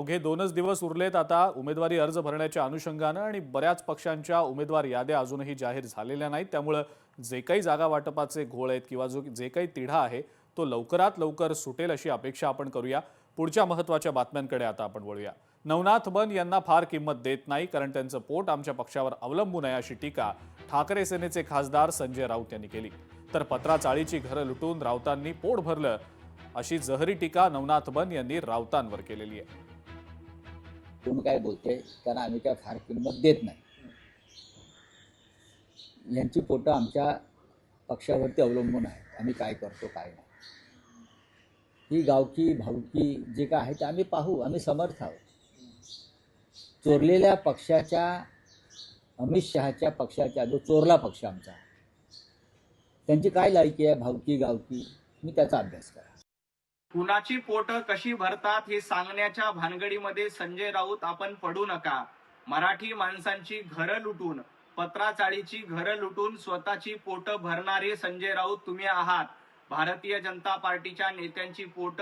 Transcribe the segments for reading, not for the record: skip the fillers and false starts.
अवघे 2च दिवस उरलेत आता उमेदवारी अर्ज भरण्याच्या अनुषंगानं आणि बऱ्याच पक्षांच्या उमेदवार याद्या अजूनही जाहीर झालेल्या नाहीत। त्यामुळे जे काही जागा वाटपाचे घोळ आहेत किंवा जे काही तिढा आहे तो लवकरात लवकर सुटेल अशी अपेक्षा आपण करूया। पुढच्या महत्त्वाच्या बातम्यांकडे आता आपण वळूया। नवनाथ बन यांना फार किंमत देत नाही कारण त्यांचं पोट आमच्या पक्षावर अवलंबून आहे अशी टीका ठाकरे सेनेचे खासदार संजय राऊत यांनी केली। तर पत्राचाळीची घरं लुटून राऊतांनी पोट भरलं अशी जहरी टीका नवनाथ बन यांनी राऊतांवर केलेली आहे। तुम्ही काय बोलते कारण आम्ही काय फार किंमत देत नाही। यांची पोटं आमच्या पक्षावरती अवलंबून आहेत। आम्ही काय करतो काय नाही ही गावकी भावकी जे काय आहे ते आम्ही पाहू। आम्ही समर्थ आहोत। चोरलेल्या पक्षाच्या अमित शहाच्या पक्षाच्या जो चोरला पक्ष आमचा त्यांची काय लायकी आहे भावकी गावकी मी त्याचा अभ्यास करा। कुणाची पोट कशी भरतात हे सांगण्याच्या भानगडीमध्ये संजय राऊत आपण पडू नका। मराठी माणसांची घरं लुटून पत्राचाळीची घरं लुटून स्वतःची पोट भरणारे संजय राऊत तुम्ही आहात। भारतीय जनता पार्टीच्या नेत्यांची पोट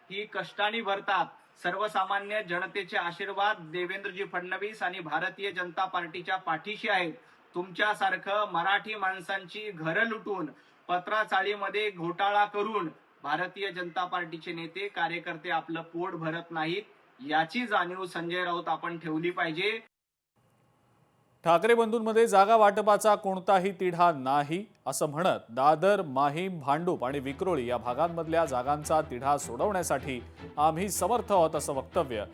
ही कष्टाने भरतात। सर्वसामान्य जनतेचे आशीर्वाद देवेंद्रजी फडणवीस आणि भारतीय जनता पार्टीच्या पाठीशी आहेत। तुमच्यासारखं मराठी माणसांची घरं लुटून पत्राचाळीमध्ये घोटाळा करून भारतीय जनता पार्टीचे नेते कार्यकर्ते आपलं पोट भरत नाहीत याची जाणीव संजय राऊत आपण ठेवली पाहिजे। ठाकरे बंधूंमध्ये जागा वाटपाचा कोणताही तिढा नाही असं म्हणत दादर, माहीम, भांडूप आणि विक्रोळी या भागांमधल्या जागांचा तिढा सोडवण्यासाठी आम्ही समर्थ आहोत असं वक्तव्य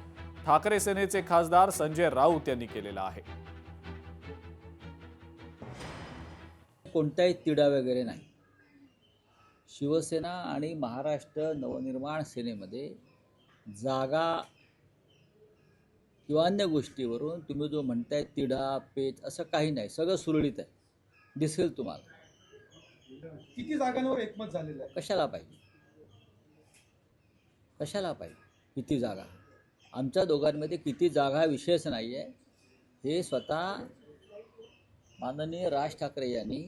ठाकरे सेनेचे खासदार संजय राऊत यांनी केलेलं आहे। कोणताही तिढा वगैरे नाही। शिवसेना आणि महाराष्ट्र नवनिर्माण सेनेमध्ये जागा किंवा अन्य गोष्टीवरून तुम्ही जो म्हणताय तिढा पेच असं काही नाही। सगळं सुरळीत आहे दिसेल तुम्हाला। किती जागांवर एकमत झालेलं आहे? कशाला पाहिजे किती जागा? आमच्या दोघांमध्ये किती जागा विषयच नाही आहे। हे स्वतः माननीय राज ठाकरे यांनी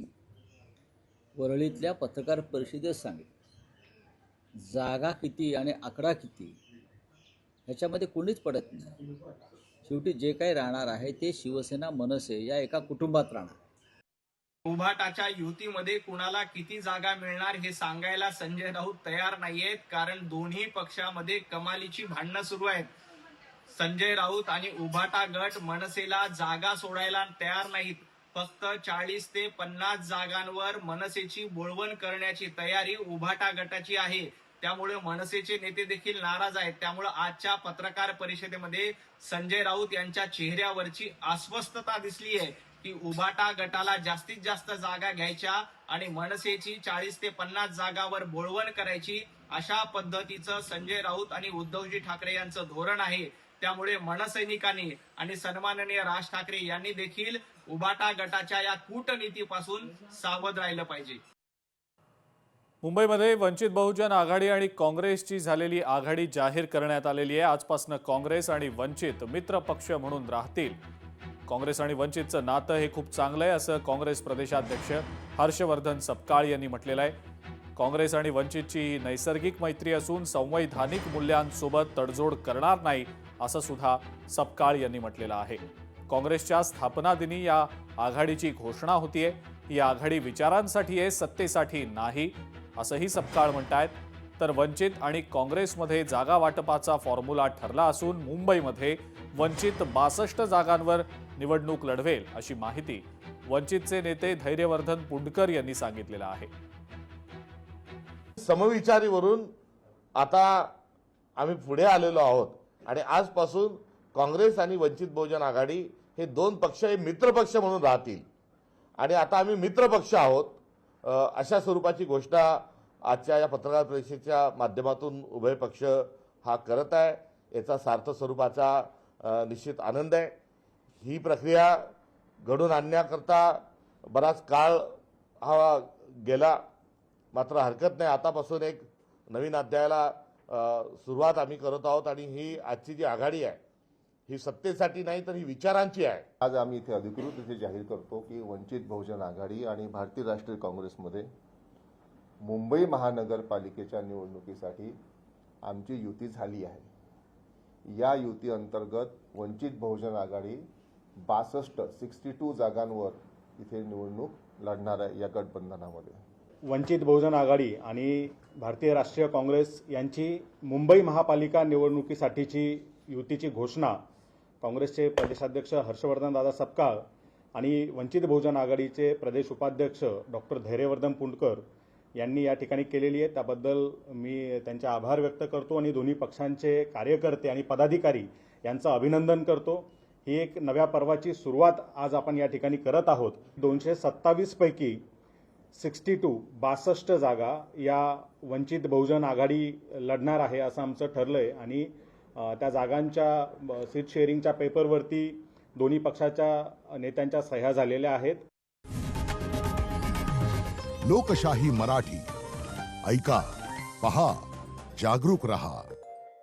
वरळीतल्या पत्रकार परिषदेत सांगितलं। जागा किती आणि आकडा किती ह्याच्यामध्ये कोणीच पडत नाही। शेवटी जे काही राहणार आहे ते शिवसेना मनसे या एका कुटुंबात राहणार। उभाटाच्या युतीमध्ये कुणाला किती जागा मिळणार हे सांगायला संजय राऊत तयार नाहीयेत कारण दोन्ही पक्षामध्ये कमालीची भांडणं सुरू आहेत। संजय राऊत आणि उभाटा गट मनसेला जागा सोडायला तयार नाहीत। फक्त 40 ते 50 जागांवर मनसेची बोळवण करण्याची तयारी उभाटा गटाची आहे। त्यामुळे मनसेचे नेते देखील नाराज आहेत। त्यामुळे आजच्या पत्रकार परिषदेमध्ये संजय राऊत यांच्या चेहऱ्यावरची अस्वस्थता दिसली आहे की उभाटा गटाला जास्तीत जास्त जागा घ्यायच्या आणि मनसेची 40 ते 50 जागावर बोळवण करायची अशा पद्धतीचं संजय राऊत आणि उद्धवजी ठाकरे यांचं धोरण आहे। त्यामुळे मनसैनिकांनी आणि सन्माननीय राज ठाकरे यांनी देखील उभाटा गटाच्या या कूटनीतीपासून सावध राहिलं पाहिजे। मुंबईमध्ये वंचित बहुजन आघाडी आणि काँग्रेसची झालेली आघाडी जाहीर करण्यात आलेली आहे। आजपासून काँग्रेस आणि वंचित मित्र पक्ष म्हणून राहतील। काँग्रेस आणि वंचितचं नातं हे खूप चांगलं आहे असं काँग्रेस प्रदेशाध्यक्ष हर्षवर्धन सपकाळ यांनी म्हटलेलं आहे। काँग्रेस आणि वंचितची ही नैसर्गिक मैत्री असून संवैधानिक मूल्यांसोबत तडजोड करणार नाही असं सुद्धा सपकाळ यांनी म्हटलेलं आहे। काँग्रेसच्या स्थापना दिनी या आघाडीची घोषणा होतीये। ही आघाडी विचारांसाठी आहे, सत्तेसाठी नाही असंही सपकाळ म्हणतायत। तर वंचित आणि काँग्रेसमध्ये जागा वाटपाचा फॉर्म्युला ठरला असून मुंबईमध्ये वंचित 62 जागांवर निवडणूक लढवेल अशी माहिती वंचितचे नेते धैर्यवर्धन पुंडकर यांनी सांगितलेलं आहे। समविचारीवरून आता आम्ही पुढे आलेलो आहोत आणि आजपासून काँग्रेस आणि वंचित बहुजन आघाडी हे दोन पक्ष हे मित्रपक्ष म्हणून राहतील आणि आता आम्ही मित्रपक्ष आहोत अशा स्वरूपाची घोषणा आजच्या या पत्रकार परिषदेच्या माध्यमातून उभय पक्ष हा करत आहे। याचा सार्थ स्वरूपाचा निश्चित आनंद आहे। ही प्रक्रिया घडून आणण्याकरता बराच काळ हा गेला, मात्र हरकत नाही, आतापासून एक नवीन अध्यायाला सुरुवात आम्ही करत आहोत आणि ही आजची जी आघाडी आहे ही सत्तेसाठी नाही तर ही विचारांची आहे। आज आम्ही इथे अधिकृत इथे जाहीर करतो की वंचित बहुजन आघाडी आणि भारतीय राष्ट्रीय काँग्रेसमध्ये मुंबई महानगरपालिकेच्या निवडणुकीसाठी आमची युती झाली आहे। या युती अंतर्गत वंचित बहुजन आघाडी 62 जागांवर इथे निवडणूक लढणार आहे या गठबंधनामध्ये. वंचित बहुजन आघाडी आणि भारतीय राष्ट्रीय काँग्रेस यांची मुंबई महापालिका निवडणुकीसाठीची युतीची घोषणा काँग्रेसचे प्रदेशाध्यक्ष हर्षवर्धन दादा सपकाळ आणि वंचित बहुजन आघाडीचे प्रदेश उपाध्यक्ष डॉक्टर धैर्यवर्धन पुंडकर यांनी या ठिकाणी केलेली आहे. त्याबद्दल मी त्यांचे आभार व्यक्त करतो आणि दोन्ही पक्षांचे कार्यकर्ते आणि पदाधिकारी यांचं अभिनंदन करतो. ही एक नव्या पर्वाची सुरुवात आज आपण या ठिकाणी करत आहोत. 227 पैकी 62 जागा या वंचित बहुजन आघाडी लढणार आहे असं आमचं ठरलंय आणि त्या जागांच्या सीट शेअरिंगच्या पेपरवरती दोन्ही पक्षाच्या नेत्यांच्या सह्या झालेल्या आहेत. लोकशाही मराठी ऐका, पहा, जागरूक रहा.